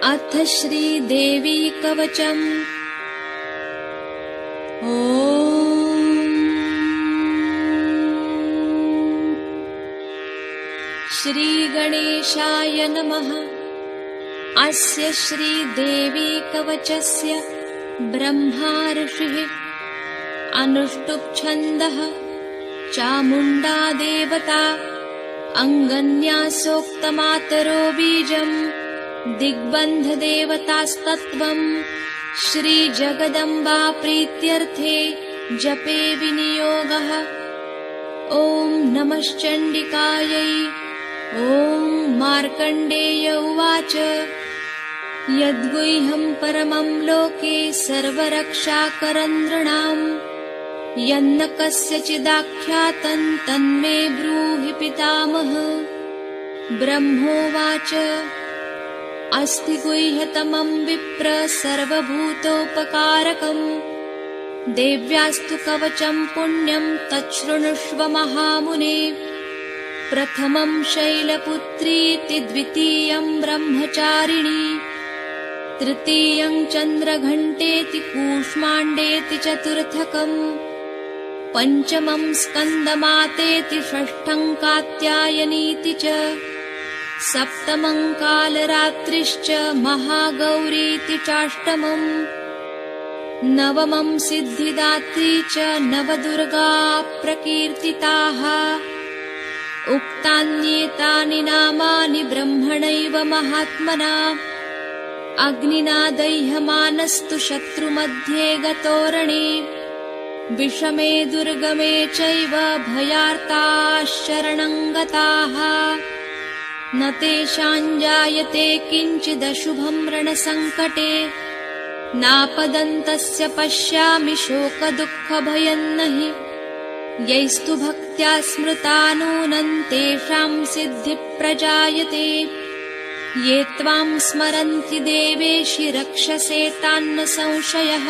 अथ श्रीदेवी कवचम्। श्रीगणेशाय नमः। अस्य श्रीदेवी कवचस्य ब्रह्मा ऋषिः अनुष्टुप् छन्दः चामुण्डा देवता अङ्गन्यासोक्तमातरो बीजम् दिग्बन्धदेवतास्तत्त्वम् श्रीजगदम्बा प्रीत्यर्थे जपे विनियोगः। ॐ नमश्चण्डिकायै। ॐ मार्कण्डेय उवाच यद्गुह्यं परमं लोके सर्वरक्षाकरं नृणाम् यन्न कस्यचिदाख्यातं तन्मे ब्रूहि पितामह। ब्रह्मोवाच अस्ति गुह्यतमं विप्र सर्वभूतोपकारकम् देव्यास्तु कवचं पुण्यं तच्छृणुष्व महामुने। प्रथमं शैलपुत्रीति द्वितीयं ब्रह्मचारिणी तृतीयं चन्द्रघण्टेति कूष्माण्डेति चतुर्थकम् पञ्चमं स्कन्दमातेति षष्ठं कात्यायनीति च सप्तमं कालरात्रिश्च महागौरीति चाष्टमम् नवमं सिद्धिदात्री च नवदुर्गा प्रकीर्तिताः। उक्तान्येतानि नामानि ब्रह्मणैव महात्मना अग्निना दह्यमानस्तु शत्रुमध्ये गतोरणे विषमे दुर्गमे चैव भयार्ताः शरणं गताः न तेषां जायते किञ्चिदशुभं रणसङ्कटे नापदन्तस्य पश्यामि शोकदुःखभयं नहि यैस्तु भक्त्या स्मृता नूनं तेषां सिद्धिप्रजायते ये त्वां स्मरन्ति देवेशि रक्षसे तान्न संशयः।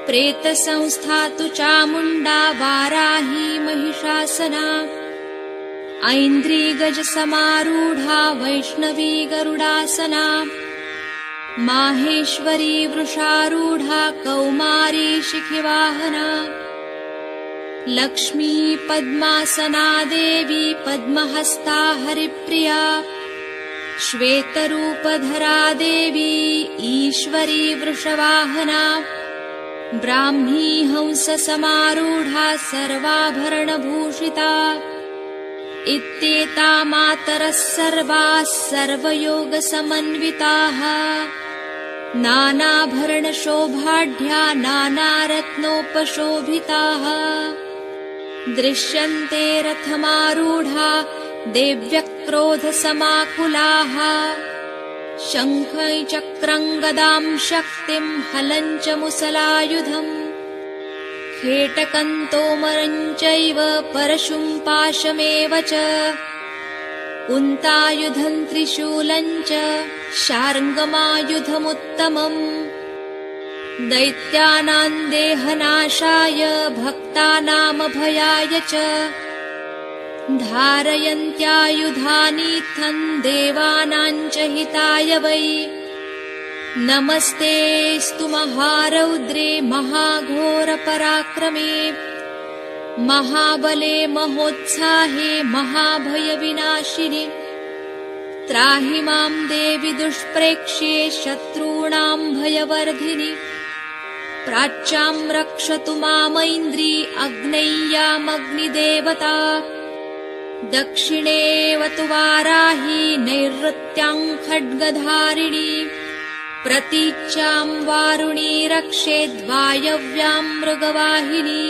प्रेतसंस्था तु चामुण्डा वाराही महिषासना ऐन्द्री गजसमारूढा वैष्णवी गरुडासना माहेश्वरी वृषारूढा कौमारी शिखिवाहना लक्ष्मी पद्मासना देवी पद्महस्ता हरिप्रिया श्वेतरूपधरा देवी ईश्वरी वृषवाहना ब्राह्मी हंससमारूढा सर्वाभरणभूषिता इत्येता मातरः सर्वाः सर्वयोगसमन्विताः नानाभरणशोभाढ्या नानारत्नोपशोभिताः दृश्यन्ते रथमारूढा देव्यः क्रोधसमाकुलाः शङ्खचक्रं गदां शक्तिं हलं च मुसलायुधम् खेटकं तोमरं चैव परशुं पाशमेव च कुन्तायुधं त्रिशूलं च शार्ङ्गमायुधमुत्तमम् दैत्यानां देहनाशाय भक्तानामभयाय च धारयन्त्यायुधानीत्थं देवानां च हिताय वै नमस्तेस्तु महारौद्रे महाघोरपराक्रमे महाबले महोत्साहे महाभयविनाशिनि त्राहि मां देवि दुष्प्रेक्ष्ये शत्रूणां भयवर्धिनि प्राच्यां रक्षतु मामैन्द्री अग्नेय्यामग्निदेवता दक्षिणेवतु वाराही नैऋत्यां खड्गधारिणी प्रतीच्यां वारुणी रक्षेद्वायव्यां मृगवाहिनी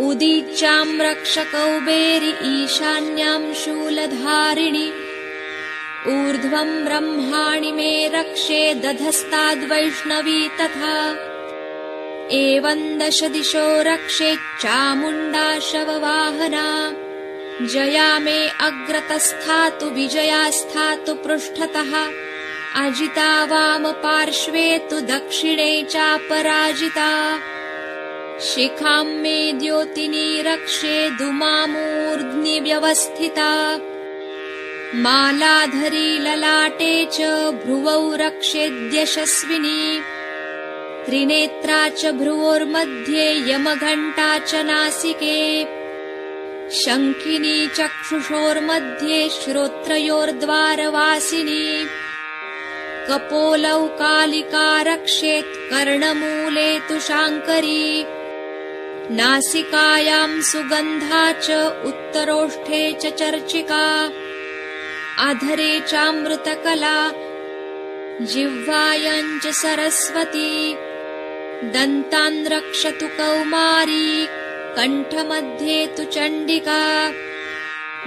उदीच्यां रक्षकौबेरि ईशान्यां शूलधारिणी ऊर्ध्वं ब्रह्माणि मे रक्षे दधस्ताद्वैष्णवी तथा एवं दश दिशो रक्षेच्चामुण्डा शववाहना जया मे अग्रतस्थातु विजयास्थातु पृष्ठतः अजिता वामपार्श्वे तु दक्षिणे चापराजिता शिखां मे द्योतिनी रक्षे दुमामूर्ध्नि व्यवस्थिता मालाधरी ललाटे च भ्रुवौ रक्षेद्यशस्विनी त्रिनेत्रा च भ्रुवोर्मध्ये यमघण्टा च नासिके शङ्खिनी चक्षुषोर्मध्ये श्रोत्रयोर्द्वारवासिनी कपोलौ कालिका रक्षेत् कर्णमूले तु शाङ्करी नासिकायां सुगन्धा च उत्तरोष्ठे च चर्चिका अधरे चामृतकला जिह्वायां च सरस्वती दन्तान् रक्षतु कौमारी कण्ठमध्ये तु चण्डिका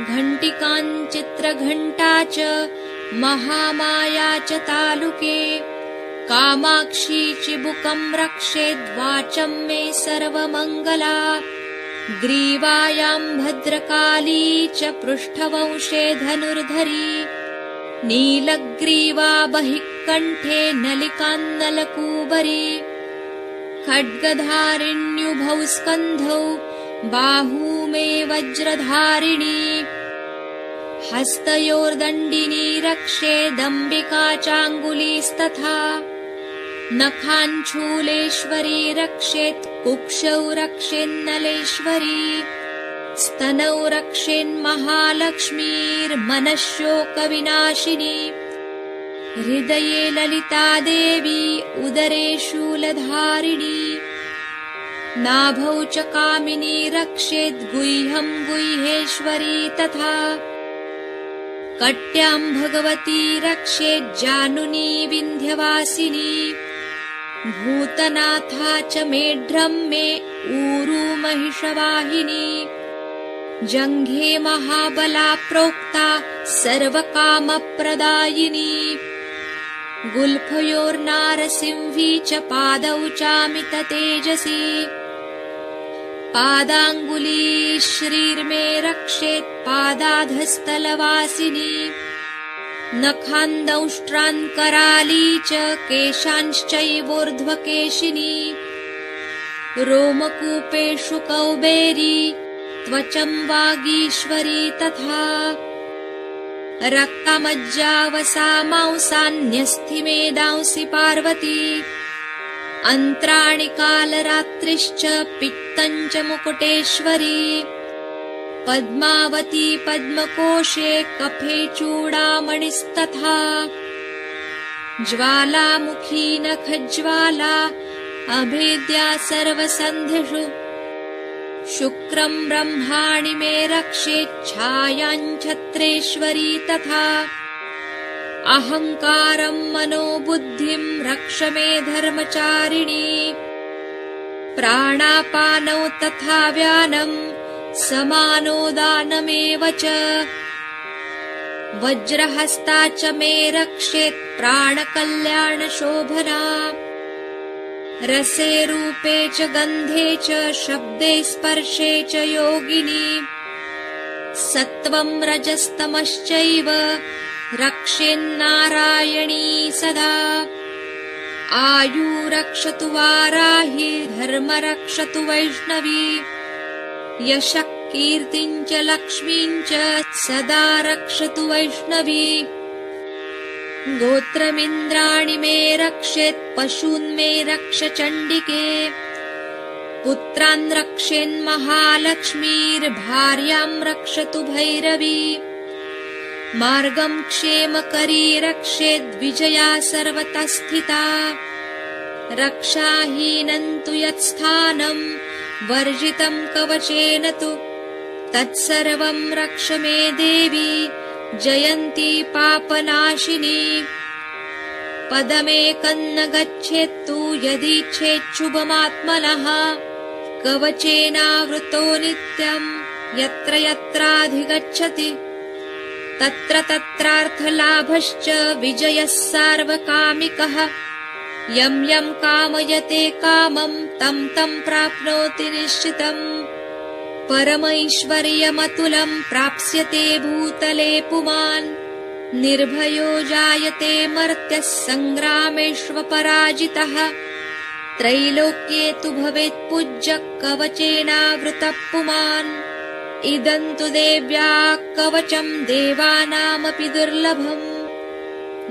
घण्टिकां चित्रघण्टा च महामाया च तालुके कामाक्षी चिबुकं रक्षेद्वाचं मे सर्वमङ्गला ग्रीवायां भद्रकाली च पृष्ठवंशे धनुर्धरी नीलग्रीवा बहिः कण्ठे नलिकान्नलकूबरी खड्गधारिण्युभौ स्कन्धौ बाहू मे वज्रधारिणी हस्तयोर्दण्डिनी रक्षेदम्बिका चाङ्गुलीस्तथा नखाञ्छूलेश्वरी रक्षेत् कुक्षौ रक्षेन्नलेश्वरी स्तनौ रक्षेन्महालक्ष्मीर्मनःशोकविनाशिनी हृदये ललिता देवी उदरे शूलधारिणी नाभौ च कामिनी रक्षेद्गुह्यं गुह्येश्वरी तथा कट्यां भगवती रक्षेज्जानुनी विन्ध्यवासिनी भूतनाथा च मेढ्रं मे ऊरू महिषवाहिनी जङ्घे महाबला प्रोक्ता सर्वकामप्रदायिनी गुल्फयोर्नारसिंही च पादौ चामिततेजसी पादाङ्गुली श्रीर्मे रक्षेत् पादाधस्तलवासिनी नखान्दंष्ट्रान्कराली च केशांश्चैवोर्ध्वकेशिनी रोमकूपेषु कौबेरी त्वचं वागीश्वरी तथा रक्तमज्जावसा मांसान्यस्थिमेदांसि पार्वती अन्त्राणि कालरात्रिश्च पित्तं च मुकुटेश्वरी पद्मावती पद्मकोशे कफे चूडामणिस्तथा ज्वालामुखी नखज्वाला अभेद्या सर्वसन्धिषु शुक्रं ब्रह्माणि मे रक्षेच्छायां छत्रेश्वरी तथा अहङ्कारं मनोबुद्धिं रक्ष मे धर्मचारिणी प्राणापानौ तथा व्यानं समानो दानमेव च वज्रहस्ता च मे रक्षेत् प्राणकल्याणशोभना रसे रूपे च गन्धे च शब्दे स्पर्शे च योगिनी सत्त्वं रजस्तमश्चैव रक्षेन्नारायणी सदा आयु रक्षतु वाराहि धर्म रक्षतु वैष्णवी यशः कीर्तिं च लक्ष्मीं च सदा रक्षतु वैष्णवी गोत्रमिन्द्राणि मे रक्षेत् पशून् मे रक्ष चण्डिके पुत्रान् रक्षेन्महालक्ष्मीर्भार्यां रक्षतु भैरवी मार्गं क्षेमकरी रक्षेद्विजया सर्वतः स्थिता रक्षाहीनं तु यत्स्थानं वर्जितं कवचेन तु तत्सर्वं रक्ष मे देवी जयन्ती पापनाशिनी पदमेकं न गच्छेत्तु यदीच्छेच्छुभमात्मनः कवचेनावृतो नित्यं यत्र यत्राधिगच्छति तत्र तत्रार्थलाभश्च विजयः सार्वकामिकः यं यं कामयते कामं तं तं प्राप्नोति निश्चितम् परमैश्वर्यमतुलं प्राप्स्यते भूतले पुमान् निर्भयो जायते मर्त्यः सङ्ग्रामेष्वपराजितः त्रैलोक्ये तु भवेत् पूज्यः कवचेनावृतः पुमान् इदं तु देव्याः कवचं देवानामपि दुर्लभम्।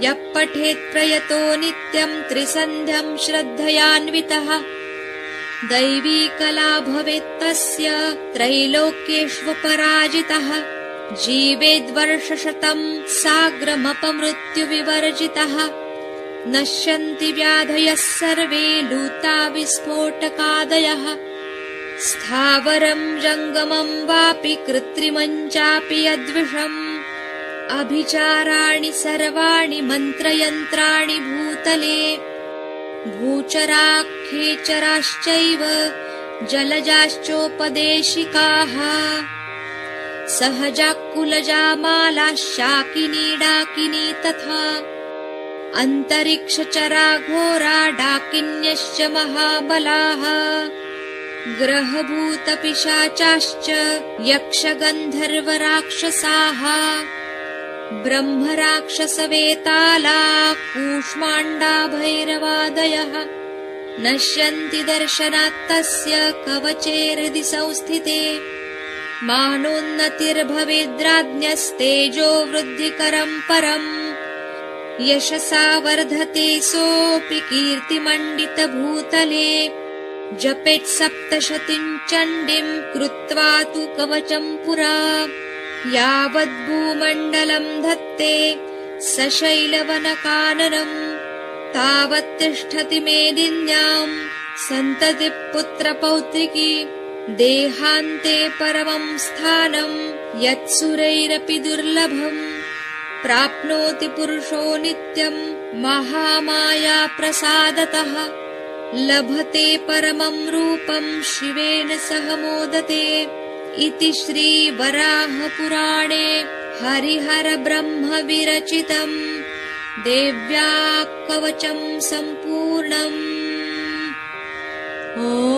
यः पठेत् प्रयतो नित्यं त्रिसन्ध्यं श्रद्धयान्वितः दैवी कला भवेत् तस्य त्रैलोक्येष्वपराजितः। जीवेद्वर्षशतं साग्रमपमृत्युविवर्जितः। नश्यन्ति व्याधयः सर्वे लूता विस्फोटकादयः। स्थावरं जङ्गमं वापि कृत्रिमं चापि यद्विषम्। अभिचाराणि सर्वाणि मन्त्रयन्त्राणि भूतले। भूचराखेचराश्चैव जलजाश्चोपदेशिकाः। सहजाकुलजा मालाः शाकिनी डाकिनी तथा। अन्तरिक्षचरा घोरा डाकिन्यश्च महाबलाः। ग्रहभूतपिशाचाश्च यक्षगन्धर्वराक्षसाः। ब्रह्मराक्षसवेताला कूष्माण्डा भैरवादयः। नश्यन्ति दर्शनात् तस्य कवचे हृदि संस्थिते। मानोन्नतिर्भवेद्राज्ञस्तेजो वृद्धिकरं परम्। यशसा वर्धते सोऽपि कीर्तिमण्डितभूतले। जपेत् सप्तशतीं चण्डीं कृत्वा तु कवचं पुरा। यावद्भूमण्डलं धत्ते सशैलवनकाननम्। तावत् तिष्ठति मेदिन्यां सन्ततिः पुत्रपौत्रिकी। देहान्ते परमं स्थानं यत्सुरैरपि दुर्लभम्। प्राप्नोति पुरुषो नित्यं महामाया प्रसादतः। लभते परमं रूपं शिवेन सह मोदते। इति श्रीवराहपुराणे हरिहरब्रह्मविरचितं देव्या कवचं सम्पूर्णम्। ॐ